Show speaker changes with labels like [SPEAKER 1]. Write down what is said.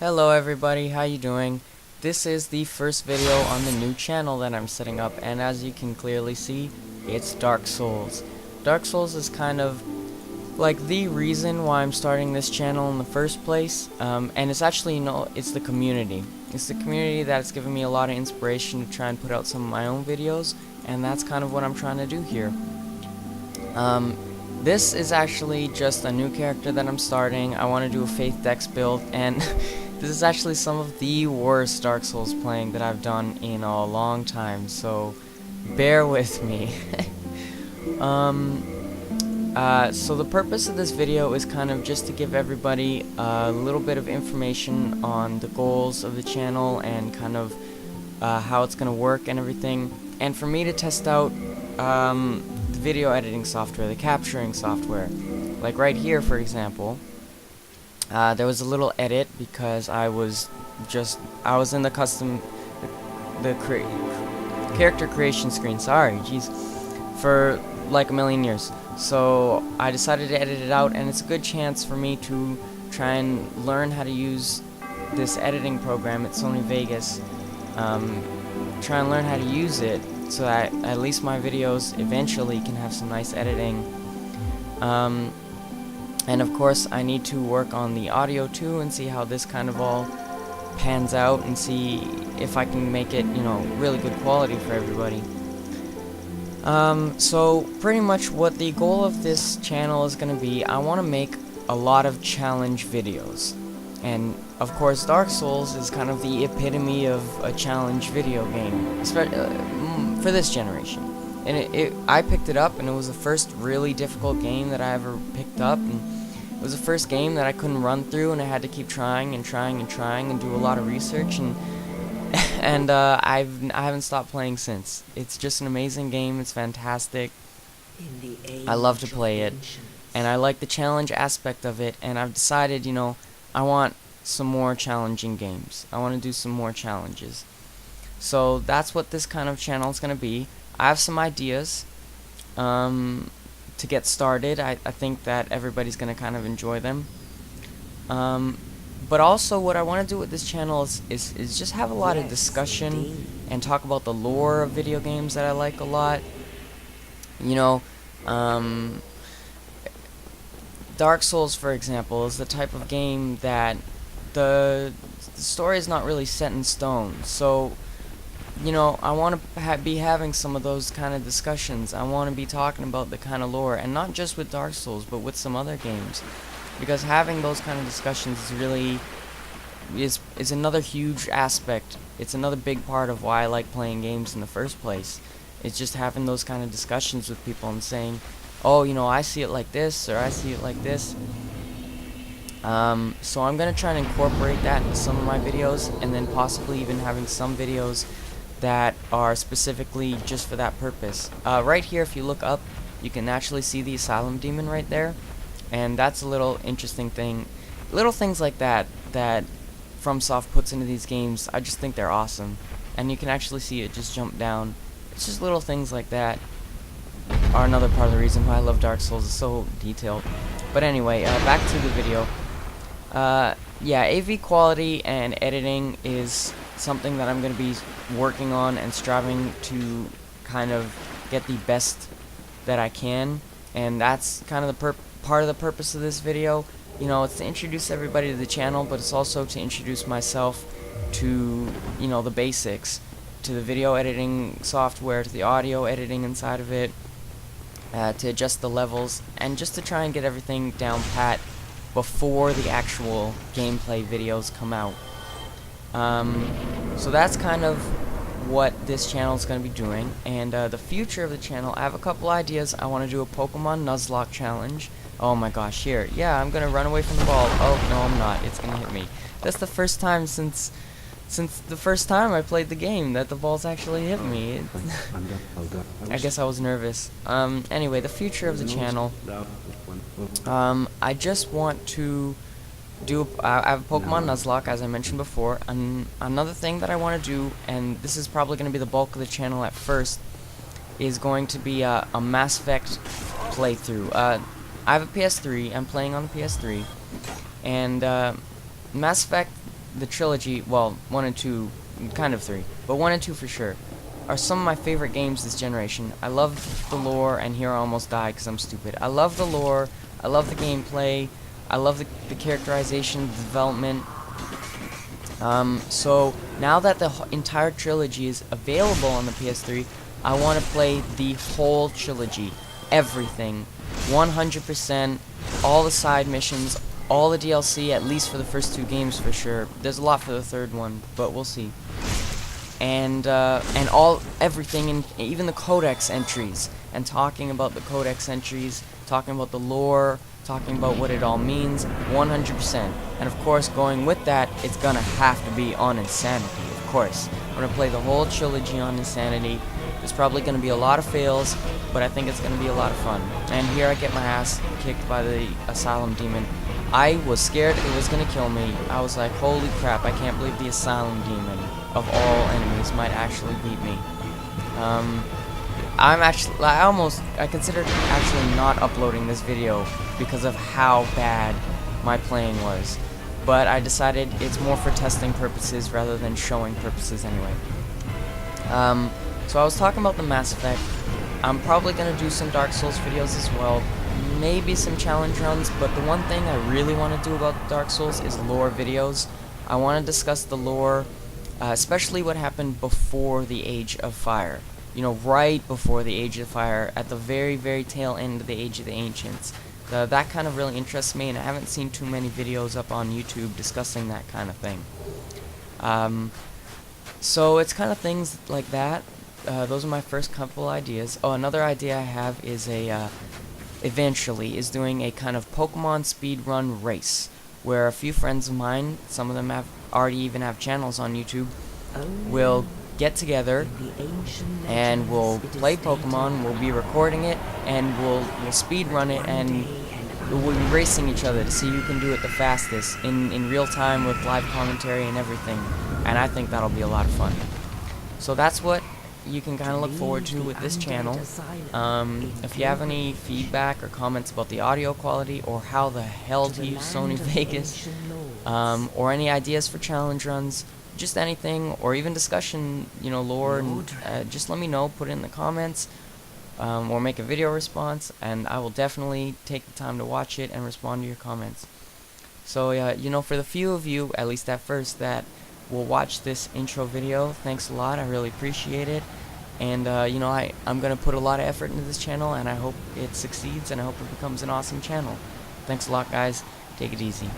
[SPEAKER 1] Hello everybody, how you doing? This is the first video on the new channel that I'm setting up, and as you can clearly see, it's Dark Souls. Dark Souls is kind of like the reason why I'm starting this channel in the first place, and it's actually, it's the community. It's the community that's given me a lot of inspiration to try and put out some of my own videos, and that's kind of what I'm trying to do here. This is actually just a new character that I'm starting. I want to do a Faith Dex build, and this is actually some of the worst Dark Souls playing that I've done in a long time, so bear with me. So the purpose of this video is kind of just to give everybody a little bit of information on the goals of the channel and kind of how it's going to work and everything, and for me to test out the video editing software, the capturing software. Like right here, for example, there was a little edit because I was in the character creation screen, for like a million years. So I decided to edit it out, and it's a good chance for me to try and learn how to use this editing program at Sony Vegas. Try and learn how to use it so that at least my videos eventually can have some nice editing. And of course I need to work on the audio too and see how this kind of all pans out and see if I can make it, really good quality for everybody. So pretty much what the goal of this channel is going to be, I want to make a lot of challenge videos. And of course Dark Souls is kind of the epitome of a challenge video game, for this generation. And I picked it up, and it was the first really difficult game that I ever picked up, and it was the first game that I couldn't run through, and I had to keep trying and trying and trying and do a lot of research, and I haven't stopped playing since. It's just an amazing game. It's fantastic. I love to play it, and I like the challenge aspect of it, and I've decided, I want some more challenging games. I want to do some more challenges. So that's what this kind of channel is going to be. I have some ideas to get started. I think that everybody's going to kind of enjoy them. But also what I want to do with this channel is just have a lot of discussion and talk about the lore of video games that I like a lot. Dark Souls, for example, is the type of game that the story is not really set in stone. So, I want to be having some of those kind of discussions. I want to be talking about the kind of lore, and not just with Dark Souls, but with some other games. Because having those kind of discussions is really is another huge aspect. It's another big part of why I like playing games in the first place. It's just having those kind of discussions with people and saying, oh, I see it like this, or I see it like this. So I'm going to try and incorporate that into some of my videos, and then possibly even having some videos that are specifically just for that purpose. Right here, if you look up, you can actually see the Asylum Demon right there, and that's a little interesting thing. Little things like that FromSoft puts into these games, I just think they're awesome. And you can actually see it just jump down. It's just little things like that are another part of the reason why I love Dark Souls. It's so detailed. But anyway, back to the video. Yeah, AV quality and editing is something that I'm going to be working on and striving to kind of get the best that I can, and that's kind of the part of the purpose of this video. It's to introduce everybody to the channel, but it's also to introduce myself to, the basics, to the video editing software, to the audio editing inside of it, to adjust the levels, and just to try and get everything down pat before the actual gameplay videos come out. So that's kind of what this channel is going to be doing, and the future of the channel, I have a couple ideas. I want to do a Pokemon Nuzlocke challenge. Oh my gosh, here. Yeah, I'm going to run away from the ball. Oh, no, I'm not. It's going to hit me. That's the first time since the first time I played the game that the balls actually hit me. I guess I was nervous. Anyway, the future of the channel. I just want to do. I have a Pokemon Nuzlocke, as I mentioned before. And another thing that I want to do, and this is probably going to be the bulk of the channel at first, is going to be a Mass Effect playthrough. I have a PS3. I'm playing on the PS3, and Mass Effect the trilogy, well, 1 and 2, kind of 3, but 1 and 2 for sure, are some of my favorite games this generation. I love the lore, and here I almost died because I'm stupid. I love the lore, I love the gameplay, I love the characterization, the development. So now that the entire trilogy is available on the PS3, I want to play the whole trilogy, everything, 100%, all the side missions, all the DLC, at least for the first 2 games for sure. There's a lot for the third one, but we'll see. And everything, and even the codex entries, and talking about the codex entries, talking about the lore, talking about what it all means, 100%. And of course, going with that, it's gonna have to be on Insanity, of course. I'm gonna play the whole trilogy on Insanity. There's probably gonna be a lot of fails, but I think it's gonna be a lot of fun. And here I get my ass kicked by the Asylum Demon. I was scared it was gonna kill me. I was like, holy crap, I can't believe the Asylum Demon, of all enemies, might actually beat me. I considered actually not uploading this video because of how bad my playing was. But I decided it's more for testing purposes rather than showing purposes anyway. So I was talking about the Mass Effect. I'm probably going to do some Dark Souls videos as well. Maybe some challenge runs, but the one thing I really want to do about Dark Souls is lore videos. I want to discuss the lore, especially what happened before the Age of Fire. You know, right before the Age of Fire, at the very, very tail end of the Age of the Ancients. That kind of really interests me, and I haven't seen too many videos up on YouTube discussing that kind of thing. So it's kind of things like that. Those are my first couple ideas. Oh, another idea I have is eventually doing a kind of Pokemon speedrun race, where a few friends of mine, some of them already even have channels on YouTube, will get together and we'll play Pokemon, we'll be recording it, and we'll speedrun it, and we'll be racing each other to see who can do it the fastest in real time with live commentary and everything. And I think that'll be a lot of fun. So that's what you can kind of look forward to with this channel. If you have any feedback or comments about the audio quality, or how the hell to use Sony Vegas, or any ideas for challenge runs, just anything, or even discussion, you know, lore, and, just let me know, put it in the comments, or make a video response, and I will definitely take the time to watch it and respond to your comments. So, you know, for the few of you, at least at first, that will watch this intro video, thanks a lot, I really appreciate it. And, you know, I'm going to put a lot of effort into this channel, and I hope it succeeds, and I hope it becomes an awesome channel. Thanks a lot, guys. Take it easy.